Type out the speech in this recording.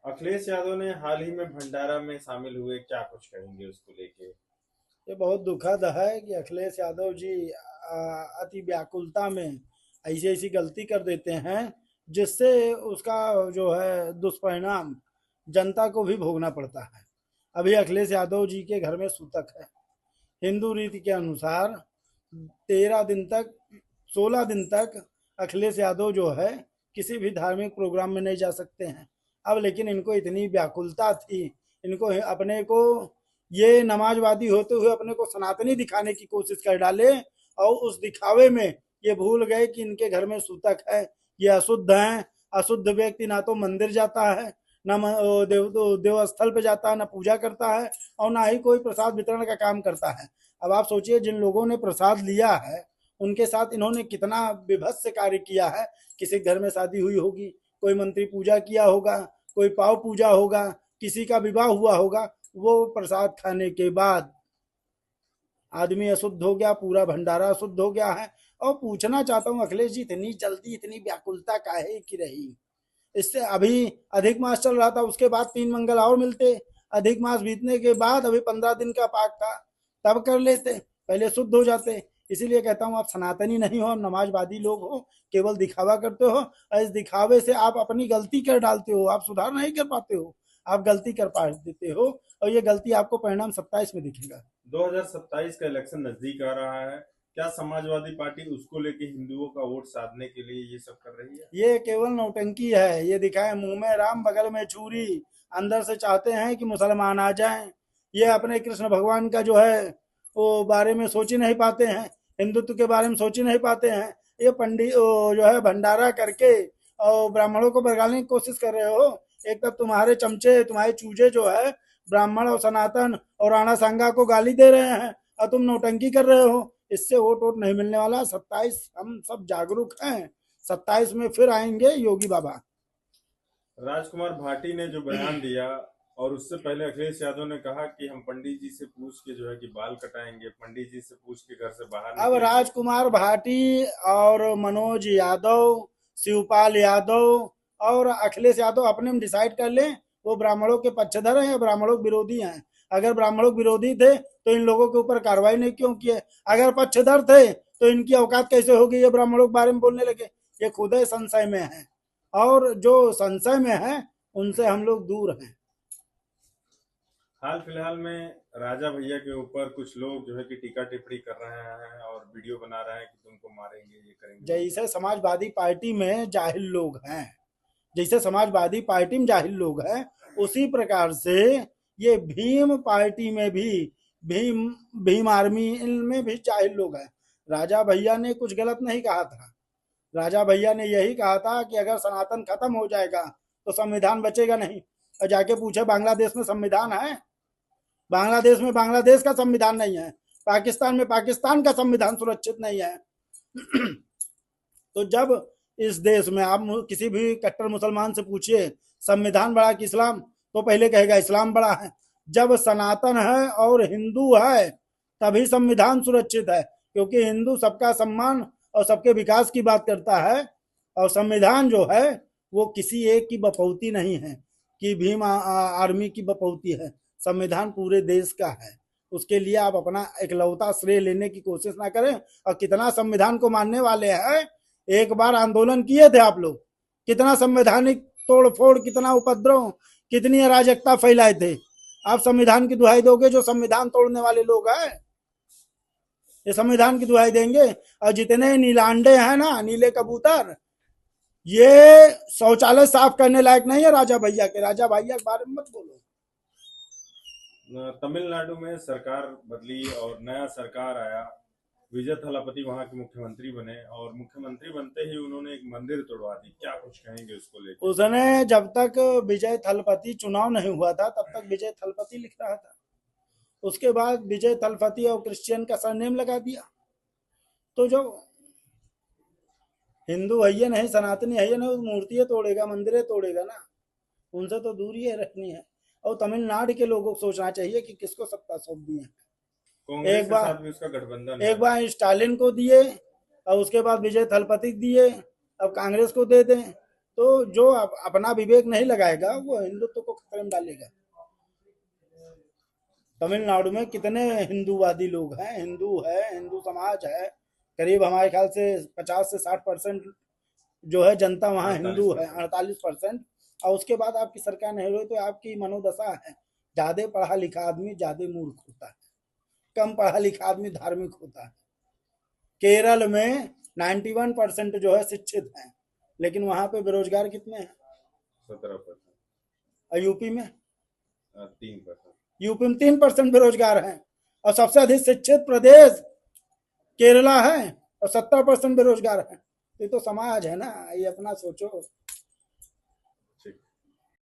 अखिलेश यादव ने हाल ही में भंडारा में शामिल हुए, क्या कुछ कहेंगे उसको लेके? ये बहुत दुखद है कि अखिलेश यादव जी अति व्याकुलता में ऐसी ऐसी गलती कर देते हैं जिससे उसका जो है दुष्परिणाम जनता को भी भोगना पड़ता है। अभी अखिलेश यादव जी के घर में सूतक है। हिंदू रीति के अनुसार 13 दिन तक, 16 दिन तक अखिलेश यादव जो है किसी भी धार्मिक प्रोग्राम में नहीं जा सकते हैं। अब लेकिन इनको इतनी व्याकुलता थी, इनको अपने को ये नमाजवादी होते हुए अपने को सनातनी दिखाने की कोशिश कर डाले, और उस दिखावे में ये भूल गए कि इनके घर में सूतक है, ये अशुद्ध हैं। अशुद्ध व्यक्ति ना तो मंदिर जाता है, ना देव स्थल पे जाता है, ना पूजा करता है, और ना ही कोई प्रसाद वितरण का काम करता है। अब आप सोचिए, जिन लोगों ने प्रसाद लिया है उनके साथ इन्होंने कितना विभत्स कार्य किया है। किसी घर में शादी हुई होगी, कोई मंत्री पूजा किया होगा, कोई पाव पूजा होगा, किसी का विवाह हुआ होगा, वो प्रसाद खाने के बाद आदमी अशुद्ध हो गया, पूरा भंडारा अशुद्ध हो गया है। और पूछना चाहता हूँ अखिलेश जी, इतनी जल्दी इतनी व्याकुलता काहे की रही? इससे अभी अधिक मास चल रहा था, उसके बाद 3 मंगल और मिलते। अधिक मास बीतने के बाद अभी 15 दिन का पाक था, तब कर लेते, पहले शुद्ध हो जाते। इसीलिए कहता हूँ, आप सनातनी नहीं हो, आप नमाजवादी लोग हो, केवल दिखावा करते हो, और इस दिखावे से आप अपनी गलती कर डालते हो, आप सुधार नहीं कर पाते हो, आप गलती कर पा देते हो, और ये गलती आपको परिणाम 27 में दिखेगा। 2027 का इलेक्शन नजदीक आ रहा है। क्या समाजवादी पार्टी उसको लेके हिंदुओं का वोट साधने के लिए ये सब कर रही है? ये केवल नौटंकी है। ये दिखाए मुंह में राम बगल में छुरी, अंदर से चाहते हैं कि मुसलमान आ जाएं। ये अपने कृष्ण भगवान का जो है वो बारे में सोच ही नहीं पाते हैं, हिंदुत्व के बारे में सोच ही नहीं पाते हैं। ये पंडित जो है भंडारा करके और ब्राह्मणों को बरगालने की कोशिश कर रहे हो। एक तब तुम्हारे चमचे, तुम्हारे चूजे जो है ब्राह्मण और सनातन और राणा सांगा को गाली दे रहे हैं, और तुम नौटंकी कर रहे हो। इससे वोट वोट नहीं मिलने वाला। 27 हम सब जागरूक हैं, 27 में फिर आएंगे योगी बाबा। राजकुमार भाटी ने जो बयान दिया, और उससे पहले अखिलेश यादव ने कहा कि हम पंडित जी से पूछ के जो है कि बाल कटाएंगे, पंडित जी से पूछ के घर से बाहर अब निकलेंगे। राजकुमार भाटी और मनोज यादव, शिवपाल यादव और अखिलेश यादव अपने में डिसाइड कर लें, वो ब्राह्मणों के पक्षधर हैं या ब्राह्मणों के विरोधी हैं। अगर ब्राह्मणों के विरोधी थे तो इन लोगों के ऊपर कार्रवाई नहीं क्यों की है? अगर पक्षधर थे तो इनकी औकात कैसे होगी ये ब्राह्मणों के बारे में बोलने लगे? ये खुद ही संशय में है, और जो संशय में है उनसे हम लोग दूर हैं। हाल फिलहाल में राजा भैया के ऊपर कुछ लोग जो है कि टीका टिप्पणी कर रहे हैं और वीडियो बना रहे हैं कि तुमको मारेंगे, ये करेंगे, वो जैसे करेंगे। समाजवादी पार्टी में जाहिल लोग हैं, जैसे समाजवादी पार्टी में जाहिल लोग हैं, उसी प्रकार से ये भीम पार्टी में भी, भीम भीम आर्मी में भी जाहिल लोग हैं। राजा भैया ने कुछ गलत नहीं कहा था। राजा भैया ने यही कहा था कि अगर सनातन खत्म हो जाएगा तो संविधान बचेगा नहीं। और जाके पूछे, बांग्लादेश में संविधान है? बांग्लादेश में बांग्लादेश का संविधान नहीं है, पाकिस्तान में पाकिस्तान का संविधान सुरक्षित नहीं है। तो जब इस देश में आप किसी भी कट्टर मुसलमान से पूछिए संविधान बड़ा कि इस्लाम, तो पहले कहेगा इस्लाम बड़ा है। जब सनातन है और हिंदू है तभी संविधान सुरक्षित है, क्योंकि हिंदू सबका सम्मान और सबके विकास की बात करता है। और संविधान जो है वो किसी एक की बपौती नहीं है कि भीम आर्मी की बपौती है। संविधान पूरे देश का है। उसके लिए आप अपना इकलौता श्रेय लेने की कोशिश ना करें। और कितना संविधान को मानने वाले हैं, एक बार आंदोलन किए थे आप लोग, कितना संवैधानिक तोड़ फोड़, कितना उपद्रव, कितनी अराजकता फैलाए थे। आप संविधान की दुहाई दोगे जो संविधान तोड़ने वाले लोग हैं? ये संविधान की दुहाई देंगे? और जितने नीलांडे हैं ना, नीले कबूतर, ये शौचालय साफ करने लायक नहीं है राजा भैया के। राजा भैया के बारे में मत बोलो। तमिलनाडु में सरकार बदली और नया सरकार आया। विजय थलापति वहां के मुख्यमंत्री बने, और मुख्यमंत्री बनते ही उन्होंने एक मंदिर तोड़वा दी। क्या कुछ कहेंगे उसको लेके? उसने, जब तक विजय थलपति चुनाव नहीं हुआ था तब तक विजय थलपति लिख रहा था। उसके बाद विजय थलपति और क्रिश्चियन का सरनेम लगा दिया। तो जो हिंदू है ये नहीं, सनातनी है ये नहीं, मूर्तियां तोड़ेगा, मंदिरें तोड़ेगा ना, उनसे तो दूरी है रखनी है। और तमिलनाडु के लोगों को सोचना चाहिए कि किसको सत्ता सौंप दी है। कांग्रेस के साथ भी उसका गठबंधन है। एक बार स्टालिन को दिए, और उसके बाद विजय थलपति दिए, अब कांग्रेस को दे दें। तो जो अपना विवेक नहीं लगाएगा वो हिंदुत्व को खतरे में डालेगा। तमिलनाडु में कितने हिंदूवादी लोग हैं, हिंदू है, हिंदू समाज है, करीब हमारे ख्याल से 50 से 60% जो है जनता वहाँ हिंदू है, 48%। और उसके बाद आपकी सरकार नहीं रही तो आपकी मनोदशा है, ज्यादा पढ़ा लिखा आदमी ज्यादा मूर्ख होता है, कम पढ़ा लिखा आदमी धार्मिक होता है। केरल में 91% जो है शिक्षित हैं, लेकिन वहां पे बेरोजगार कितने हैं? 17%। और यूपी में 3%। यूपी में 3% बेरोजगार हैं, और सबसे अधिक शिक्षित प्रदेश केरला है और 70% बेरोजगार है। ये तो समाज है ना, ये अपना सोचो।